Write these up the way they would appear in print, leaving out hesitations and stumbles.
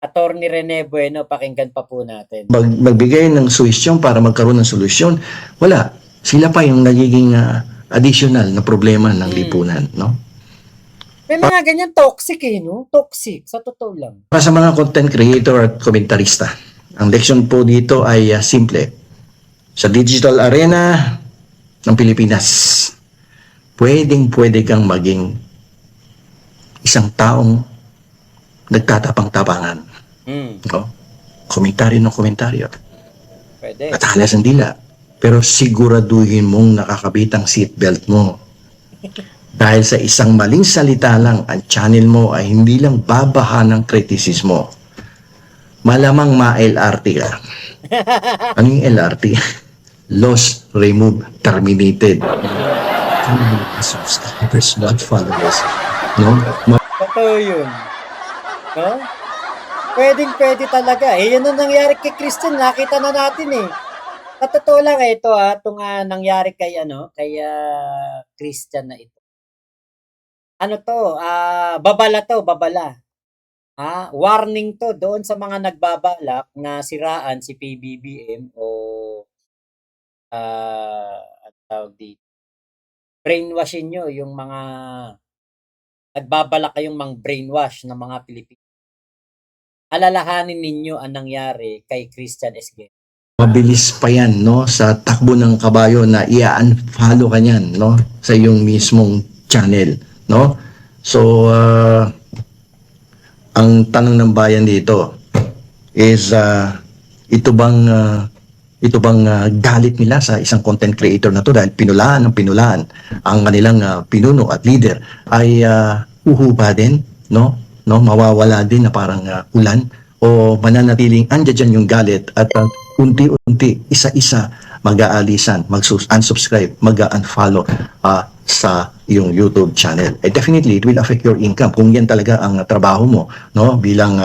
Attorney Rene Bueno, pakinggan pa po natin. Magbigay ng suhestyon para magkaroon ng solusyon. Wala. Sila pa yung nagiging additional na problema ng lipunan, no? May mga ganyan toxic no? Toxic, sa totoo lang. Para sa mga content creator at komentarista, ang leksyon po dito ay simple. Sa digital arena ng Pilipinas, pwedeng-pwede kang maging isang taong nagtatapang-tapangan. No? Komentaryo ng komentaryo. Pwede. At halas ang dila. Pero siguraduhin mong nakakabit ang seatbelt mo. Dahil sa isang maling salita lang, ang channel mo ay hindi lang babaha ng kritisismo. Malamang ma-LRT ka. Ano yung LRT? Lost, remove, terminated. Subscribers, not followers. No? Totoo yun. No? Pwedeng-pwede talaga. Yun ang nangyari kay Christian. Nakita na natin Sa totoo lang ito itong nangyari kay Christian na ito. Ano to? Babala. Warning to doon sa mga nagbabalak na siraan si PBBM o tawag dito. Brainwashin nyo yung mga nagbabalak kayong mang brainwash ng mga Pilipino. Alalahanin ninyo ang nangyari kay Christian Esguerra. Mabilis pa yan, no? Sa takbo ng kabayo na i-unfollow ka niyan, no? Sa iyong mismong channel, no? So, ang tanong ng bayan dito is, ito bang galit nila sa isang content creator na to dahil pinulaan ang kanilang pinuno at leader ay uhupa din, no? Mawawala din na parang ulan o mananatiling andyan yung galit at unti-unti, isa-isa mag-aalisan, mag-unsubscribe, mag-unfollow sa yung YouTube channel. Definitely, it will affect your income kung yan talaga ang trabaho mo, no? Bilang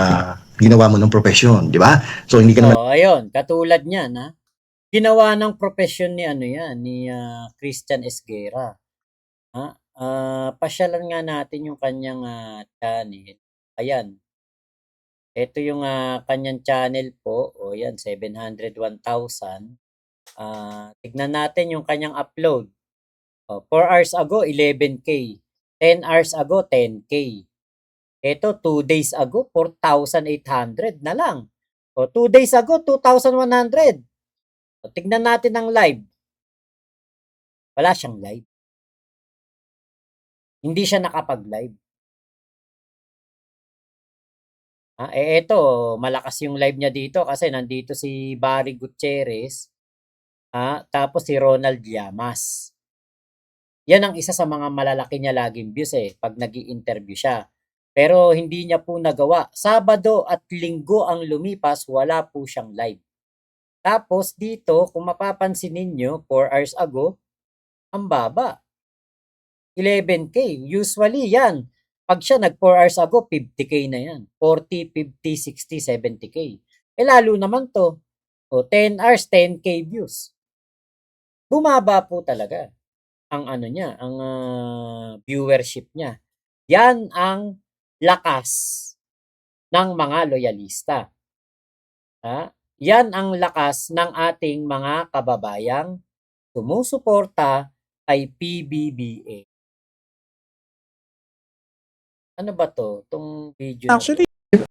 ginawa mo ng profesyon, di ba? So, hindi ka naman... ayun, katulad niyan, ginawa ng profesyon ni Christian Esguerra. Pasyalan nga natin yung kanyang channel. Ayan. Ito yung kanyang channel po. O yan, 701,000. Tignan natin yung kanyang upload. 4 hours ago, 11K. 10 hours ago, 10K. Ito, 2 days ago, 4,800 na lang. 2 days ago, 2,100. Tignan natin ang live. Wala siyang live. Hindi siya nakapag-live. Ito, malakas yung live niya dito kasi nandito si Barry Gutierrez, tapos si Ronald Llamas. Yan ang isa sa mga malalaki niya laging views pag nag-i-interview siya. Pero hindi niya po nagawa. Sabado at Linggo ang lumipas, wala po siyang live. Tapos dito, kung mapapansin ninyo, 4 hours ago, ang baba. 11K. Usually yan. Pag siya nag 4 hours ago, 50K na yan. 40, 50, 60, 70K. Lalo naman to. 10 hours, 10K views. Bumaba po talaga ang niya, ang viewership niya. Yan ang lakas ng mga loyalista. Yan ang lakas ng ating mga kababayang sumusuporta kay PBBM. Ano ba to? Itong video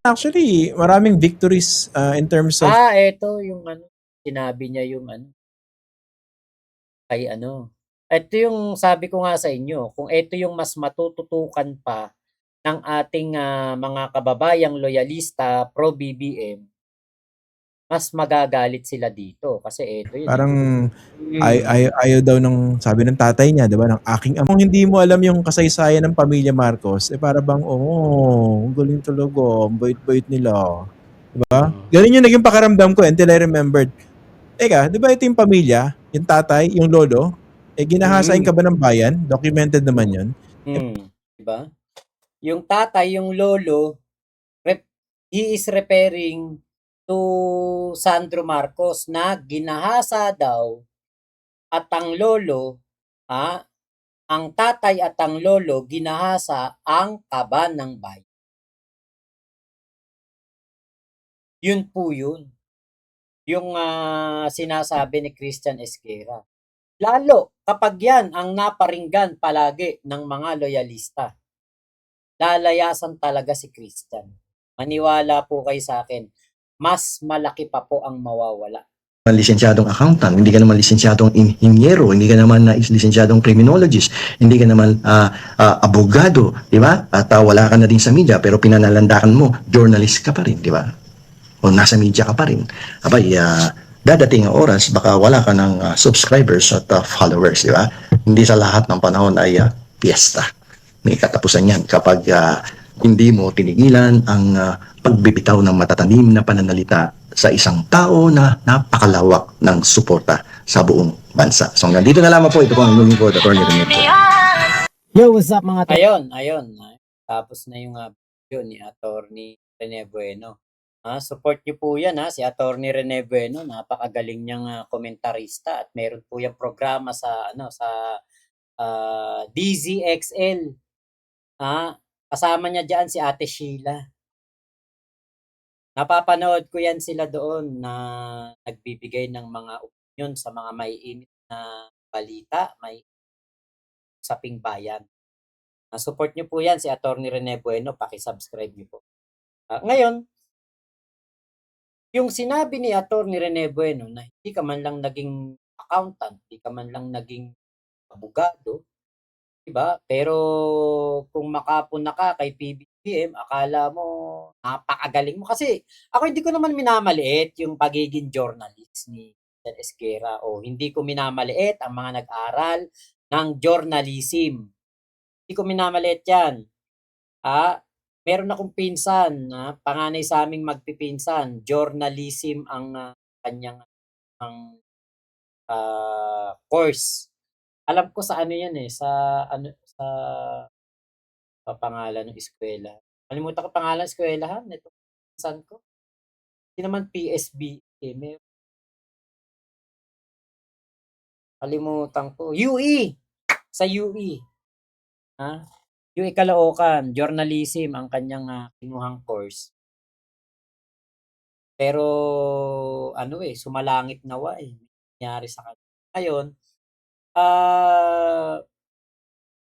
Actually, maraming victories in terms of... ito yung sinabi niya yung kay Ito yung sabi ko nga sa inyo, kung ito yung mas matututukan pa ng ating mga kababayang loyalista pro-BBM, mas magagalit sila dito kasi ito yun. Parang ayaw daw ng sabi ng tatay niya, 'di ba, ng aking ama. Kung hindi mo alam yung kasaysayan ng pamilya Marcos, para bang ang galing talaga, ang bait-bait nila. 'Di ba? Ganun yung naging pakiramdam ko until I remembered. Teka, 'di ba ito yung pamilya, yung tatay, yung lolo, ginahasain ka ba ng bayan? Documented naman 'yon. 'Di ba? Yung tatay, yung lolo, he is referring to Sandro Marcos na ginahasa daw at ang lolo, ang tatay at ang lolo ginahasa ang kaban ng bayan. Yun po yun. Yung sinasabi ni Christian Esguerra. Lalo kapag yan ang naparinggan palagi ng mga loyalista, lalayasan talaga si Christian. Maniwala po kayo sa akin, mas malaki pa po ang mawawala. Lisensyadong accountant, hindi ka naman lisensyadong inhinyero, hindi ka naman lisensyadong criminologist, hindi ka naman abogado, di ba? At wala ka na din sa media, pero pinanalandakan mo, journalist ka pa rin, di ba? O nasa media ka pa rin. Abay, dadating ang oras, baka wala ka ng subscribers at followers, di ba? Hindi sa lahat ng panahon ay piyesta. May katapusan yan kapag hindi mo tinigilan ang pagbibitaw ng matatanim na pananalita sa isang tao na napakalawak ng suporta sa buong bansa. So nandito na lamang po, ito po ang inyong lingkod, Attorney Rene po. Yo, what's up mga Ayun. Tapos na yung video ni Attorney Rene Bueno. Support niyo po yan si Attorney Rene Bueno, napakagaling niyang komentarista at meron po yung programa sa DZXL. Kasama niya diyan si Ate Sheila. Napapanood ko yan sila doon na nagbibigay ng mga opinyon sa mga maiinit na balita, may usaping bayan. Support niyo po yan si Attorney Rene Bueno, paki-subscribe niyo po. Ngayon, yung sinabi ni Attorney Rene Bueno na hindi ka man lang naging accountant, hindi ka man lang naging abogado, 'di ba? Pero kung makapuna ka kay PBBM, akala mo napakagaling mo. Kasi ako hindi ko naman minamaliit yung pagiging journalist ni Christian Esguerra o hindi ko minamaliit ang mga nag-aral ng journalism. Hindi ko minamaliit 'yan. Meron akong pinsan na panganay sa aming magpipinsan, journalism ang kanyang course. Alam ko sa ano 'yan sa pangalan ng eskuwela. Kalimutan ko pangalan ng eskuwelahan nitong pinsan ko. Hindi naman PSB, kalimutan ko. UE! Sa UE. UE Caloocan, journalism ang kanyang kinuhang course. Pero sumalangit nawa nangyari sa kanya. Ngayon,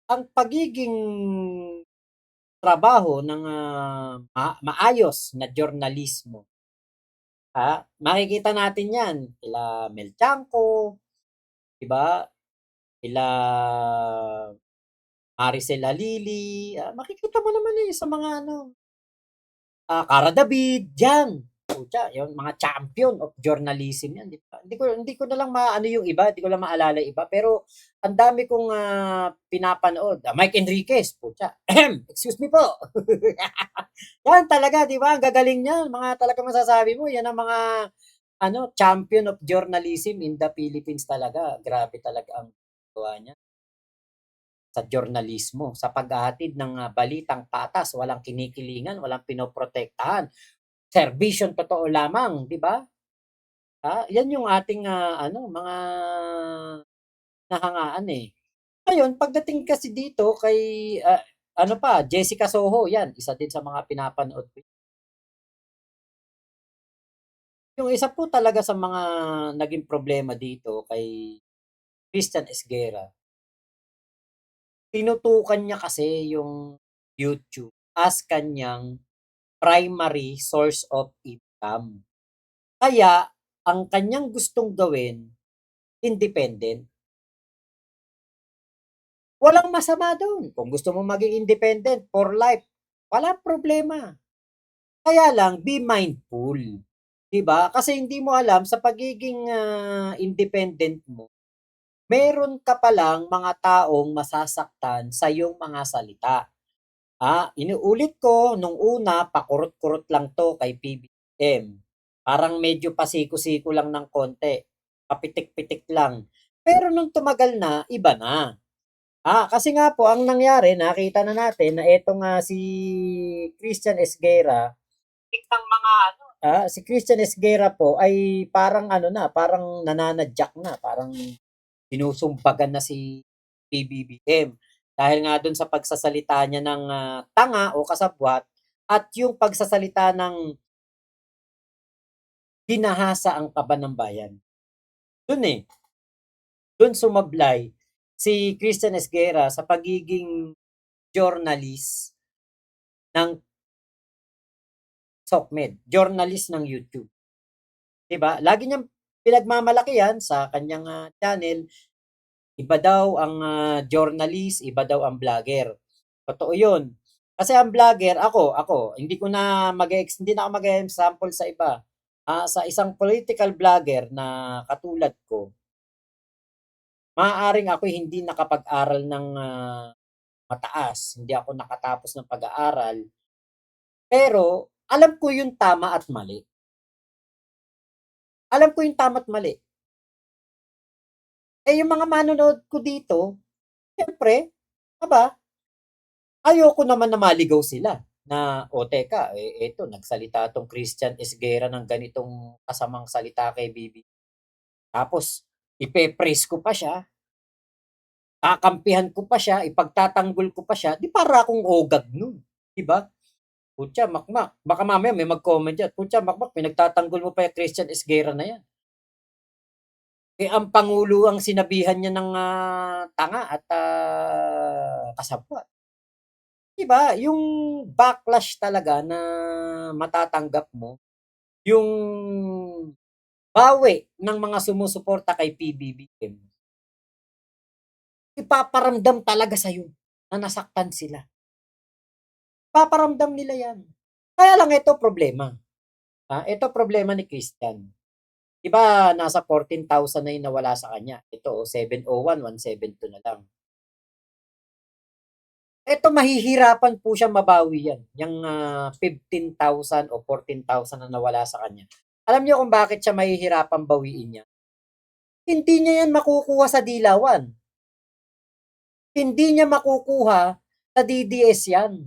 ang pagiging trabaho ng maayos na journalismo, makikita natin 'yan kila Mel Tiangco, 'di ba? Kila Maricel Halili, makikita mo naman sa mga Cara David, diyan. Pucha, yung mga champion of journalism 'yan, 'di ba? Hindi ko na lang maano yung iba, hindi ko lang maalala yung iba, pero ang dami kong pinapanood. Mike Enriquez, pucha. Excuse me po. Yan talaga, 'di ba? Ang gagaling niyan, mga talagang masasabi mo 'yan ang mga champion of journalism in the Philippines talaga. Grabe talaga ang gawa niya sa journalismo, sa paghahatid ng balitang patas, walang kinikilingan, walang pinoprotektahan. Serbisyon totoo lamang, 'di ba? Yan yung ating mga nahangaan Ngayon pagdating kasi dito kay Jessica Soho, yan isa din sa mga pinapanood ko. Yung isa po talaga sa mga naging problema dito kay Christian Esguerra, tinutukan niya kasi yung YouTube as kanyang primary source of income. Kaya ang kanyang gustong gawin, independent. Walang masama do'n. Kung gusto mong maging independent for life, walang problema. Kaya lang be mindful, 'di ba? Kasi hindi mo alam sa pagiging independent mo, meron ka palang mga taong masasaktan sa iyong mga salita. Inuulit ko nung una pakurot-kurot lang 'to kay PBBM. Parang medyo pasiko-siko lang ng konti, papitik-pitik lang. Pero nung tumagal na, iba na. Kasi nga po ang nangyari nakita na natin na etong si Christian Esguerra, ng mga si Christian Esguerra po ay parang parang nananadyak na, parang sinusumbagan na si PBBM. Dahil nga dun sa pagsasalita niya ng tanga o kasabwat at yung pagsasalita ng ginahasa ang kaba ng bayan. Dun sumablay si Christian Esguerra sa pagiging journalist ng SOCMED, journalist ng YouTube. 'Di ba? Lagi niyang pinagmamalaki yan sa kanyang channel. Iba daw ang journalist, iba daw ang vlogger. Totoo 'yun. Kasi ang vlogger, ako, hindi na ako mag-example sa iba. Sa isang political vlogger na katulad ko, maaaring ako'y hindi nakapag-aral ng mataas, hindi ako nakatapos ng pag-aaral, pero alam ko yung tama at mali. Alam ko yung tama at mali. Yung mga manonood ko dito, siyempre, aba, ayoko naman na maligaw sila na, "O teka, eto nagsalita 'tong Christian Esguerra ng ganitong kasamang salita kay BBM. Tapos ipe-praise ko pa siya, kakampihan ko pa siya, ipagtatanggol ko pa siya, 'di para akong ogag nun, 'di ba? Putya makmak, baka mamaya may mag-comment diyan, "Putya makmak, pinagtatanggol mo pa yung Christian Esguerra na 'yan. Ang pangulo ang sinabihan niya ng tanga at kasabwat." 'Di ba, yung backlash talaga na matatanggap mo, yung bawi ng mga sumusuporta kay PBBM, ipaparamdam talaga sa'yo na nasaktan sila. Ipaparamdam nila 'yan. Kaya lang ito problema, ito problema ni Christian. 'Di ba nasa 14,000 na yung nawala sa kanya, ito 701, 172 na lang. Eto mahihirapan po siyang mabawi 'yan, yang 15,000 o 14,000 na nawala sa kanya. Alam niyo kung bakit siya mahihirapang bawiin 'yan? Hindi niya 'yan makukuha sa dilawan. Hindi niya makukuha sa DDS 'yan.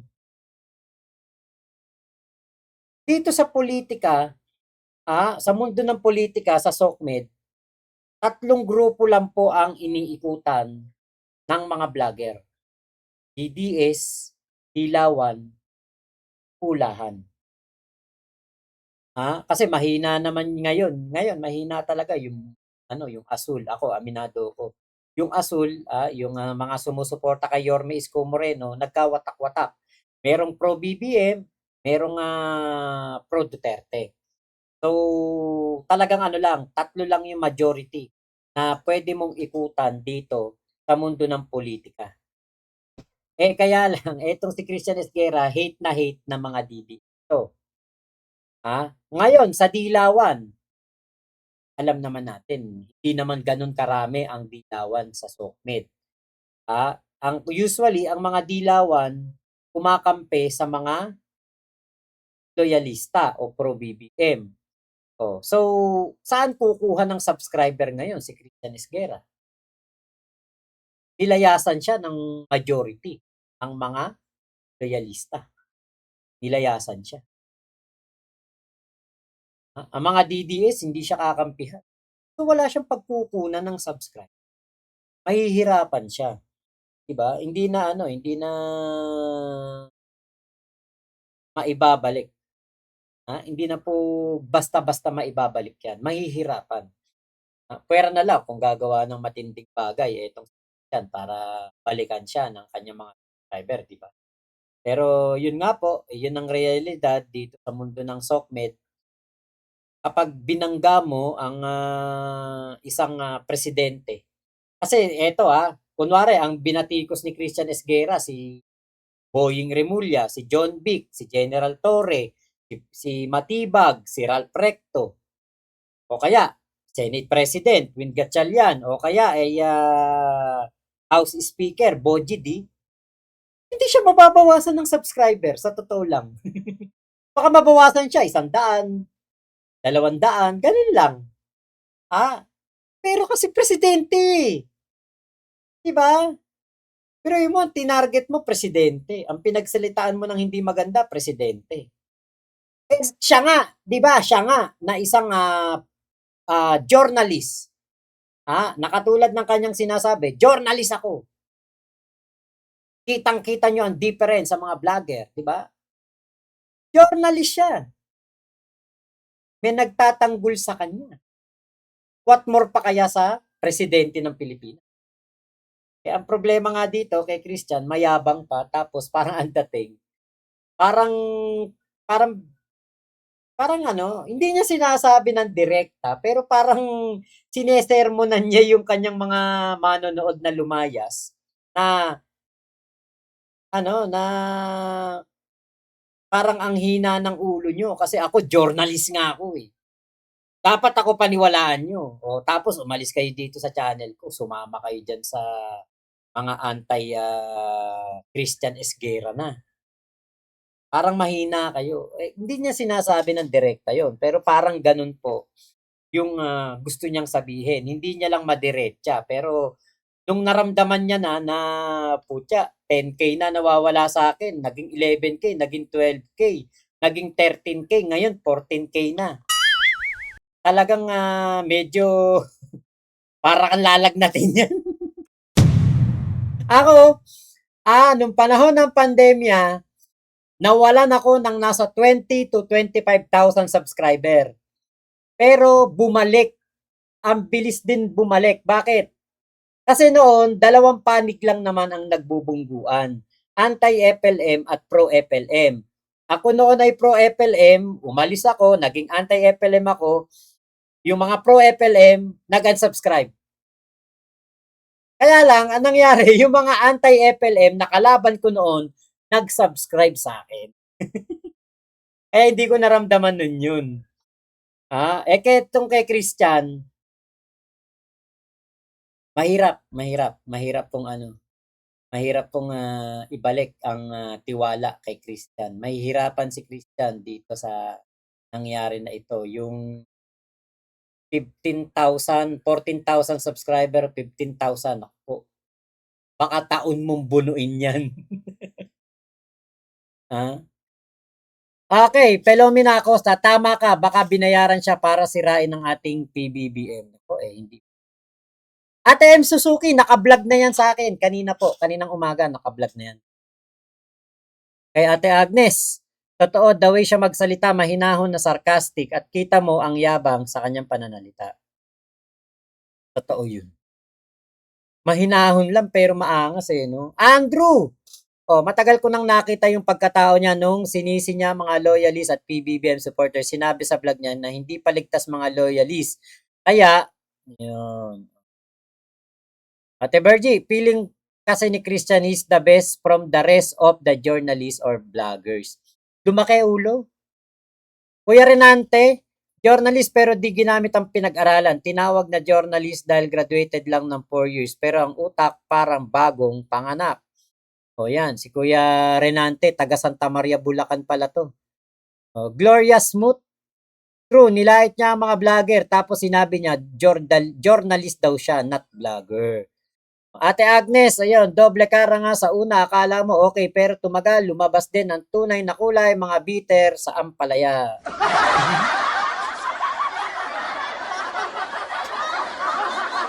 Dito sa politika, sa mundo ng politika sa SOCMED, 3 grupo lang po ang iniikutan ng mga vlogger. DDS, dilawan, hulahan. Kasi mahina naman ngayon mahina talaga yung yung asul. Ako aminado ako. Yung asul, yung mga sumusuporta kay Yorme Isko Moreno nagkawatak-watak. Merong pro BBM, merong pro Duterte. So, talagang ano lang, 3 lang yung majority na pwede mong ikutan dito sa mundo ng politika. Kaya lang etong si Christian Esguerra hate na hate ng mga DDS. Ngayon sa dilawan, alam naman natin, hindi naman gano'n karami ang dilawan sa SOCMED. Usually, ang mga dilawan, kumakampi sa mga loyalista o pro-BBM. So, saan kukuha ng subscriber ngayon si Christian Esguerra? Nilayasan siya ng majority, ang mga loyalista. Nilayasan siya. Ang mga DDS, hindi siya kakampihan. So, wala siyang pagkukunan ng subscribe. Mahihirapan siya, 'di ba? Hindi na maibabalik, hindi na po basta-basta maibabalik 'yan, mahihirapan. Puwera na lang kung gagawa ng matinding bagay itong yan para balikan siya ng kanyang mga subscriber, 'di ba? Pero yun nga po, yun ang realidad dito sa mundo ng SOCMED. Kapag binangga mo ang isang presidente. Kasi eto kunwari ang binatikos ni Christian Esguerra si Boying Remulla, si John Vic, si General Torre, si Matibag, si Ralph Recto, o kaya Senate President Win Gatchalian, o kaya House Speaker Bogie D, hindi siya mababawasan ng subscriber, sa totoo lang. Baka mabawasan siya 100, 200, ganun lang. Pero kasi presidente, 'di ba? Pero mo, tinarget mo presidente. Ang pinagsalitaan mo ng hindi maganda, presidente. Siya nga, 'di ba? Siya nga na isang journalist. Na katulad ng kanyang sinasabi, journalist ako. Kitang-kita nyo ang difference sa mga vlogger, 'di ba? Journalist siya. may nagtatanggol sa kanya. What more pa kaya sa presidente ng Pilipinas? Eh, ang problema nga dito kay Christian, mayabang pa, tapos parang ang dating, parang, parang, parang ano, hindi niya sinasabi ng direkta, pero parang sinesermonan niya yung kanyang mga manonood na lumayas, na, ano, na parang ang hina ng ulo nyo, kasi ako, journalist nga ako eh. Dapat ako paniwalaan nyo. O, tapos umalis kayo dito sa channel ko, sumama kayo dyan sa mga Christian Esguerra na. Parang mahina kayo. Eh, hindi niya sinasabi ng direkta yon, pero parang ganun po yung gusto niyang sabihin. Hindi niya lang madiretsa, pero nung naramdaman niya na putya, 10K na nawawala sa akin, naging 11K, naging 12K, naging 13K, ngayon 14K na. Talagang medyo para kang lalagnatin yan. Ako, nung panahon ng pandemya, nawalan ako ng nasa 20 to 25,000 subscriber. Pero bumalik. Ang bilis din bumalik. Bakit? Kasi noon, dalawang panig lang naman ang nagbubungguan. Anti-FLM at pro-FLM. Ako noon ay pro-FLM, umalis ako, naging anti-FLM ako. Yung mga pro-FLM, nag-unsubscribe. Kaya lang, anong nangyari, yung mga anti-FLM na kalaban ko noon, nag-subscribe sa akin. Eh, hindi ko naramdaman nun yun. Kay Christian, mahirap pong ibalik ang tiwala kay Christian. Mahihirapan si Christian dito sa nangyari na ito. Yung 15,000, 14,000 subscriber, 15,000. Ako, baka taon mong bunuin yan. Okay, Pelomena Acosta, tama ka. Baka binayaran siya para sirain ang ating PBBM. Ako hindi. Ate M. Suzuki, naka-vlog na yan sa akin. Kaninang umaga, naka-vlog na yan. Kay Ate Agnes, totoo, the way siya magsalita, mahinahon na sarcastic at kita mo ang yabang sa kanyang pananalita. Totoo yun. Mahinahon lang pero maangas no? Andrew! Matagal ko nang nakita yung pagkatao niya nung sinisi niya mga loyalists at PBBM supporters. Sinabi sa vlog niya na hindi paligtas mga loyalists. Kaya, yun. Ate Bergie, feeling kasi ni Christian is the best from the rest of the journalists or vloggers. Lumaki ulo. Kuya Renante, journalist pero di ginamit ang pinag-aralan. Tinawag na journalist dahil graduated lang ng 4 years pero ang utak parang bagong panganak. Yan, si Kuya Renante, taga Santa Maria, Bulacan pala to. Gloria Smooth, true, nilait niya ang mga vlogger tapos sinabi niya journalist daw siya, not vlogger. Ate Agnes, ayun, doble kara nga sa una, akala mo okay pero tumagal, lumabas din ang tunay na kulay, mga bitter sa ampalaya.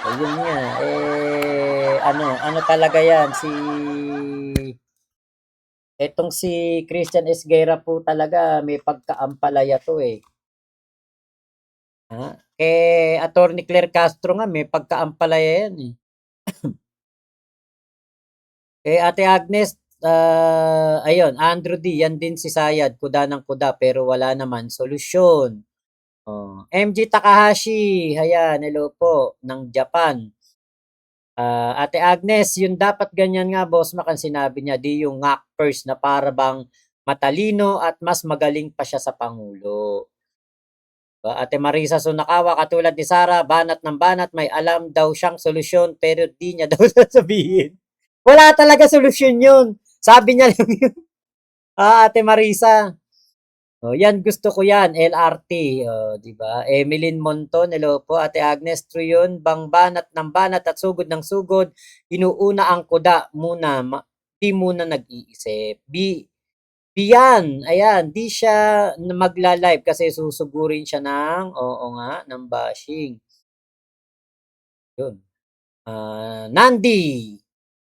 Ayun nga, ano talaga yan, etong si Christian Esguerra po talaga, may pagkaampalaya to eh. Attorney Claire Castro nga, may pagkaampalaya yan eh. Ate Agnes, ayun, Andrew D, yan din si Sayad, kuda ng kuda, pero wala naman solusyon. MG Takahashi, ayan, hello po, ng Japan. Ate Agnes, yun dapat ganyan nga, Boss Mac, ang sinabi niya, di yung ngakpers na para bang matalino at mas magaling pa siya sa Pangulo. Ate Marisa Sunakawa, katulad ni Sara, banat ng banat, may alam daw siyang solusyon pero di niya daw sasabihin. Wala talaga solusyon yun. Sabi niya lang yun. Ate Marisa. Yan, gusto ko yan. LRT. Di ba? Emeline Monton, hello po. Ate Agnes, true yun. Bang banat ng banat at sugod ng sugod. Inuuna ang kuda muna. Di muna nag-iisip. Biyan. Ayan. Di siya magla-live kasi susugurin siya ng, ng bashing. Yun. Nandi.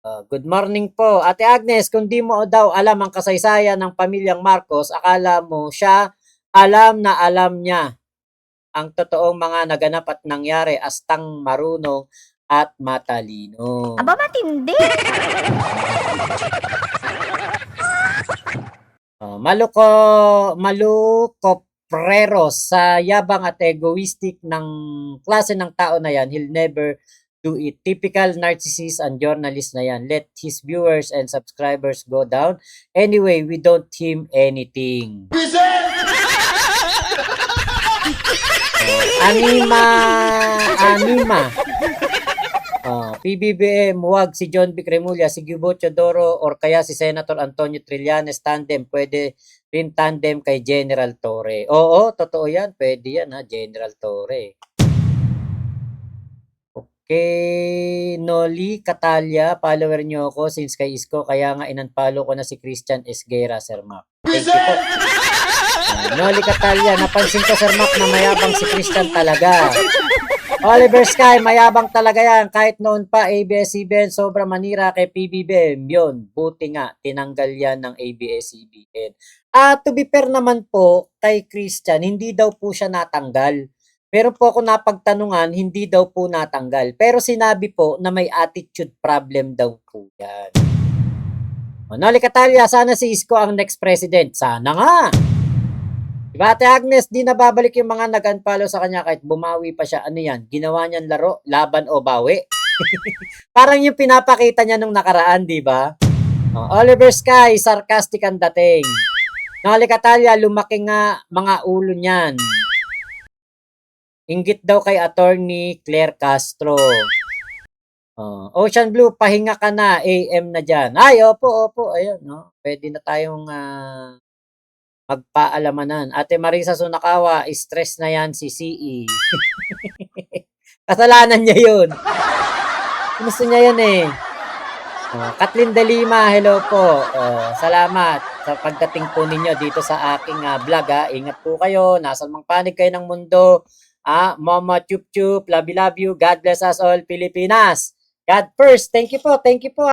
Good morning po. Ate Agnes, kung di mo daw alam ang kasaysayan ng pamilyang Marcos, akala mo siya alam na alam niya. ang totoong mga naganap at nangyari, astang marunong at matalino. Aba, matindi. Malukopreros sa yabang at egoistic ng klase ng tao na yan, he'll never do it. Typical narcissist and journalist na yan. Let his viewers and subscribers go down. Anyway, we don't him anything. Anima. PBBM, huwag si John B. Cremulya, si Gubo Teodoro, or kaya si Senator Antonio Trillanes tandem. Pwede rin tandem kay General Torre. Oo, totoo yan. Pwede yan, General Torre. Okay, Noli Catalia, follower nyo ako since kay Isko, kaya nga inunfollow ko na si Christian Esguera, Sir Mac. Thank you po. Noli Catalia, napansin ko, Sir Mac, na mayabang si Christian talaga. Oliver Sky, mayabang talaga yan. Kahit noon pa, ABS-CBN, sobra manira kay PBBM. Yun, buti nga, tinanggal yan ng ABS-CBN. To be fair naman po, kay Christian, hindi daw po siya natanggal. Pero po ako napagtanungan, hindi daw po natanggal. Pero sinabi po na may attitude problem daw po yan. Noli Catalia, sana si Isko ang next president. Sana nga! Diba, Ate Agnes, di nababalik yung mga nag-unfollow sa kanya kahit bumawi pa siya. Ano yan? Ginawa niyang laro, laban o bawi? Parang yung pinapakita niya nung nakaraan, di ba? Oliver Sky, sarcastic ang dating. Noli Catalia, lumaki nga mga ulo niyan. Inggit daw kay Attorney Claire Castro. Ocean Blue, pahinga ka na, AM na dyan. Ay, opo, ayun, no? Pwede na tayong magpaalamanan. Ate Marisa Sunakawa, stress na yan si CE. Kasalanan niya yun. Gusto niya yun eh. Kathleen De Lima, hello po. Salamat sa pagdating po ninyo dito sa aking vlog. Ingat po kayo. Nasa mang panig kayo ng mundo. Mama Chup Chup, love you. God bless us all, Pilipinas. God first. Thank you po.